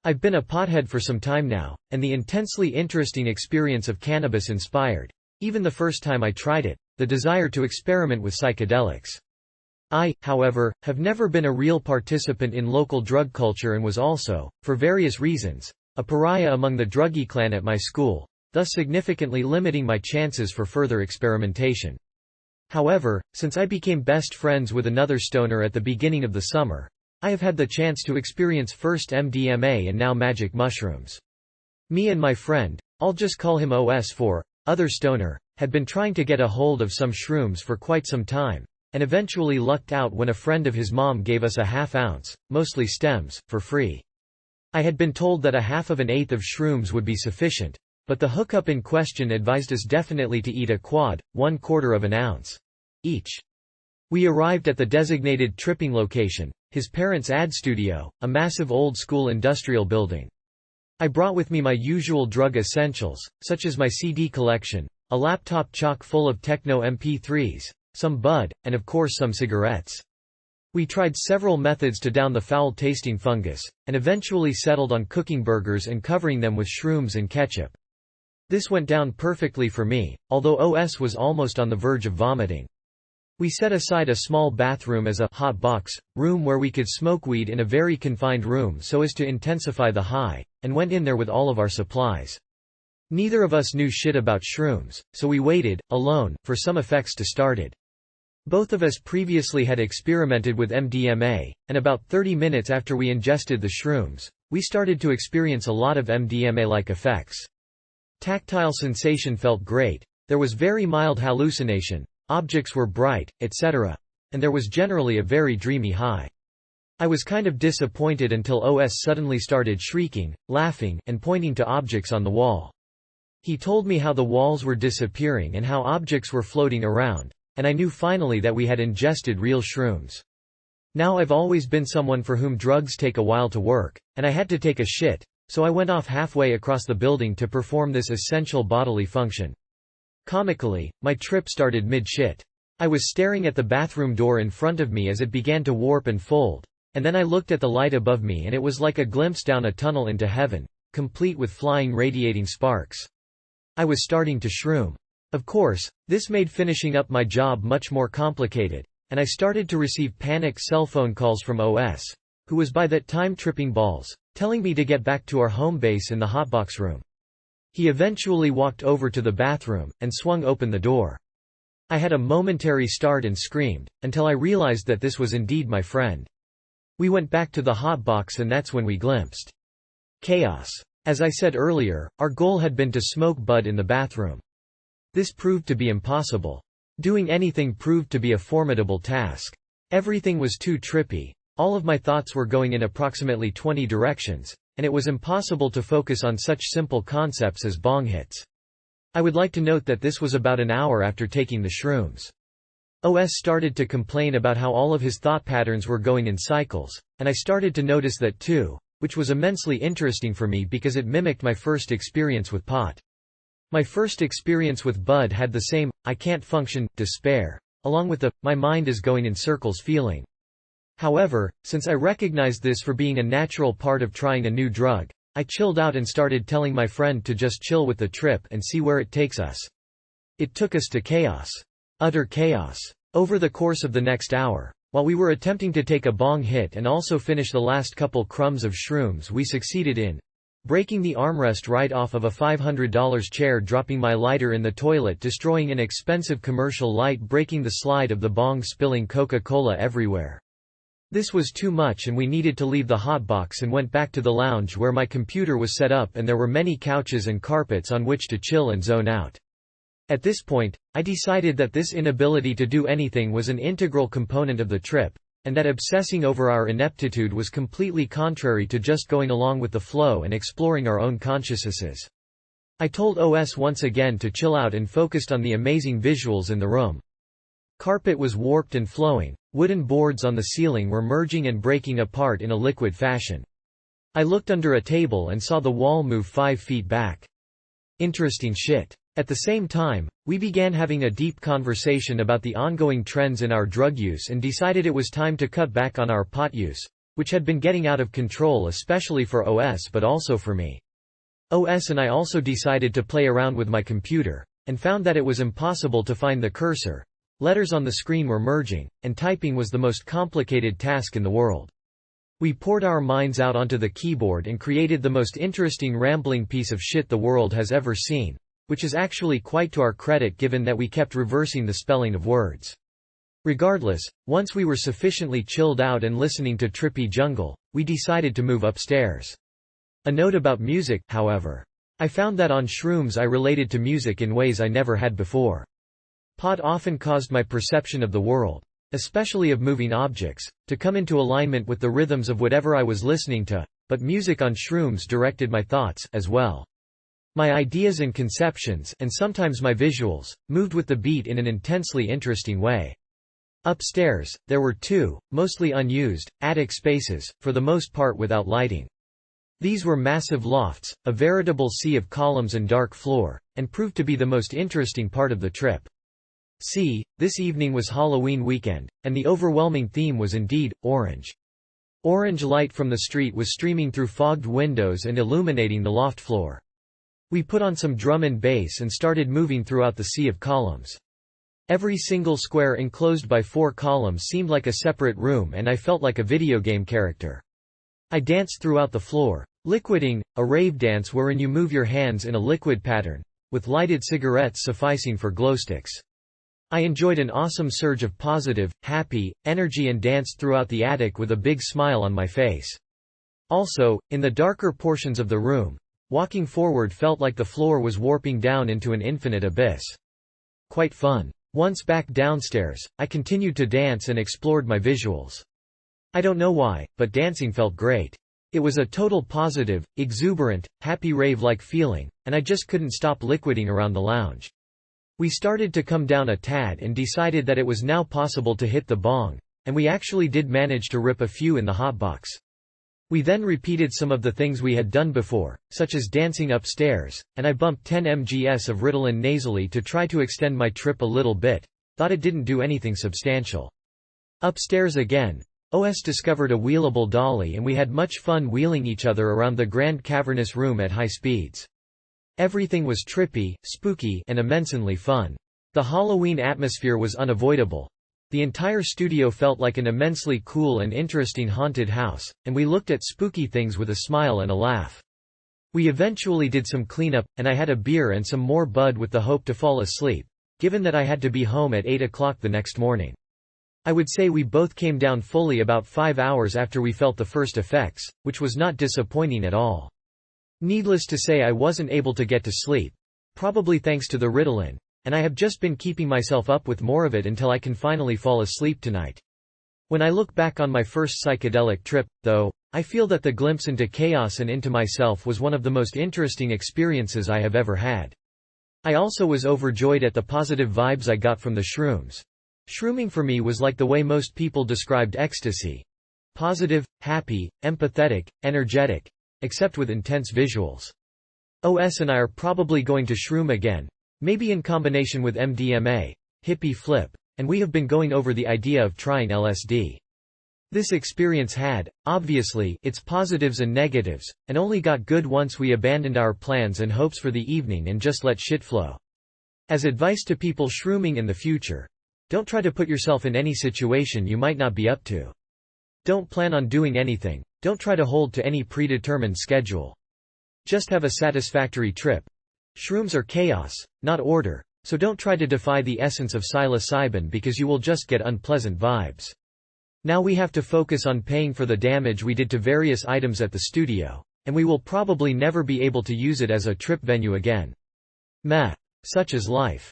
I've been a pothead for some time now, and the intensely interesting experience of cannabis inspired, even the first time I tried it, the desire to experiment with psychedelics. I, however, have never been a real participant in local drug culture and was also, for various reasons, a pariah among the druggie clan at my school, thus significantly limiting my chances for further experimentation. However, since I became best friends with another stoner at the beginning of the summer, I have had the chance to experience first MDMA and now magic mushrooms. Me and my friend, I'll just call him OS for other stoner, had been trying to get a hold of some shrooms for quite some time, and eventually lucked out when a friend of his mom gave us a half-ounce, mostly stems, for free. I had been told that a half of an eighth of shrooms would be sufficient, but the hookup in question advised us definitely to eat a quad, 1/4 of an ounce each. We arrived at the designated tripping location, his parents' ad studio, a massive old-school industrial building. I brought with me my usual drug essentials, such as my CD collection, a laptop chock full of techno MP3s, some bud, and of course some cigarettes. We tried several methods to down the foul-tasting fungus, and eventually settled on cooking burgers and covering them with shrooms and ketchup. This went down perfectly for me, although OS was almost on the verge of vomiting. We set aside a small bathroom as a hot box room where we could smoke weed in a very confined room so as to intensify the high, and went in there with all of our supplies. Neither of us knew shit about shrooms, so we waited, alone, for some effects to started. Both of us previously had experimented with MDMA, and about 30 minutes after we ingested the shrooms, we started to experience a lot of MDMA-like effects. Tactile sensation felt great, there was very mild hallucination, objects were bright, etc., and there was generally a very dreamy high. I was kind of disappointed until OS suddenly started shrieking, laughing, and pointing to objects on the wall. He told me how the walls were disappearing and how objects were floating around, and I knew finally that we had ingested real shrooms. Now I've always been someone for whom drugs take a while to work, and I had to take a shit, so I went off halfway across the building to perform this essential bodily function. Comically, my trip started mid-shit. I was staring at the bathroom door in front of me as it began to warp and fold, and then I looked at the light above me and it was like a glimpse down a tunnel into heaven, complete with flying radiating sparks. I was starting to shroom. Of course, this made finishing up my job much more complicated, and I started to receive panicked cell phone calls from OS, who was by that time tripping balls, telling me to get back to our home base in the hotbox room. He eventually walked over to the bathroom, and swung open the door. I had a momentary start and screamed, until I realized that this was indeed my friend. We went back to the hotbox and that's when we glimpsed chaos. As I said earlier, our goal had been to smoke bud in the bathroom. This proved to be impossible. Doing anything proved to be a formidable task. Everything was too trippy, all of my thoughts were going in approximately 20 directions, and it was impossible to focus on such simple concepts as bong hits. I would like to note that this was about an hour after taking the shrooms. OS started to complain about how all of his thought patterns were going in cycles, and I started to notice that too, which was immensely interesting for me because it mimicked my first experience with pot. My first experience with bud had the same, I can't function, despair, along with the, my mind is going in circles feeling. However, since I recognized this for being a natural part of trying a new drug, I chilled out and started telling my friend to just chill with the trip and see where it takes us. It took us to chaos. Utter chaos. Over the course of the next hour, while we were attempting to take a bong hit and also finish the last couple crumbs of shrooms we succeeded in breaking the armrest right off of a $500 chair, dropping my lighter in the toilet, destroying an expensive commercial light, breaking the slide of the bong, spilling Coca-Cola everywhere. This was too much and we needed to leave the hotbox and went back to the lounge where my computer was set up and there were many couches and carpets on which to chill and zone out. At this point, I decided that this inability to do anything was an integral component of the trip, and that obsessing over our ineptitude was completely contrary to just going along with the flow and exploring our own consciousnesses. I told OS once again to chill out and focused on the amazing visuals in the room. Carpet was warped and flowing, wooden boards on the ceiling were merging and breaking apart in a liquid fashion. I looked under a table and saw the wall move 5 feet back. Interesting shit. At the same time, we began having a deep conversation about the ongoing trends in our drug use and decided it was time to cut back on our pot use, which had been getting out of control especially for OS but also for me. OS and I also decided to play around with my computer, and found that it was impossible to find the cursor. Letters on the screen were merging, and typing was the most complicated task in the world. We poured our minds out onto the keyboard and created the most interesting rambling piece of shit the world has ever seen, which is actually quite to our credit given that we kept reversing the spelling of words. Regardless, once we were sufficiently chilled out and listening to trippy jungle, we decided to move upstairs. A note about music, however. I found that on shrooms I related to music in ways I never had before. Pot often caused my perception of the world, especially of moving objects, to come into alignment with the rhythms of whatever I was listening to, but music on shrooms directed my thoughts as well. My ideas and conceptions, and sometimes my visuals, moved with the beat in an intensely interesting way. Upstairs, there were two, mostly unused, attic spaces, for the most part without lighting. These were massive lofts, a veritable sea of columns and dark floor, and proved to be the most interesting part of the trip. This evening was Halloween weekend, and the overwhelming theme was indeed, orange. Orange light from the street was streaming through fogged windows and illuminating the loft floor. We put on some drum and bass and started moving throughout the sea of columns. Every single square enclosed by 4 columns seemed like a separate room and I felt like a video game character. I danced throughout the floor, liquiding, a rave dance wherein you move your hands in a liquid pattern, with lighted cigarettes sufficing for glowsticks. I enjoyed an awesome surge of positive, happy, energy and danced throughout the attic with a big smile on my face. Also, in the darker portions of the room, walking forward felt like the floor was warping down into an infinite abyss. Quite fun. Once back downstairs, I continued to dance and explored my visuals. I don't know why, but dancing felt great. It was a total positive, exuberant, happy rave-like feeling, and I just couldn't stop liquiding around the lounge. We started to come down a tad and decided that it was now possible to hit the bong, and we actually did manage to rip a few in the hotbox. We then repeated some of the things we had done before, such as dancing upstairs, and I bumped 10 mgs of Ritalin nasally to try to extend my trip a little bit, thought it didn't do anything substantial. Upstairs again, OS discovered a wheelable dolly and we had much fun wheeling each other around the grand cavernous room at high speeds. Everything was trippy, spooky, and immensely fun. The Halloween atmosphere was unavoidable. The entire studio felt like an immensely cool and interesting haunted house, and we looked at spooky things with a smile and a laugh. We eventually did some cleanup, and I had a beer and some more bud with the hope to fall asleep, given that I had to be home at 8 o'clock the next morning. I would say we both came down fully about 5 hours after we felt the first effects, which was not disappointing at all. Needless to say I wasn't able to get to sleep, probably thanks to the Ritalin, and I have just been keeping myself up with more of it until I can finally fall asleep tonight. When I look back on my first psychedelic trip, though, I feel that the glimpse into chaos and into myself was one of the most interesting experiences I have ever had. I also was overjoyed at the positive vibes I got from the shrooms. Shrooming for me was like the way most people described ecstasy. Positive, happy, empathetic, energetic, except with intense visuals. OS and I are probably going to shroom again, maybe in combination with MDMA, hippie flip, and we have been going over the idea of trying LSD. This experience had, obviously, its positives and negatives, and only got good once we abandoned our plans and hopes for the evening and just let shit flow. As advice to people shrooming in the future, don't try to put yourself in any situation you might not be up to. Don't plan on doing anything, don't try to hold to any predetermined schedule. Just have a satisfactory trip. Shrooms are chaos, not order, so don't try to defy the essence of psilocybin because you will just get unpleasant vibes. Now we have to focus on paying for the damage we did to various items at the studio, and we will probably never be able to use it as a trip venue again. Meh. Such is life.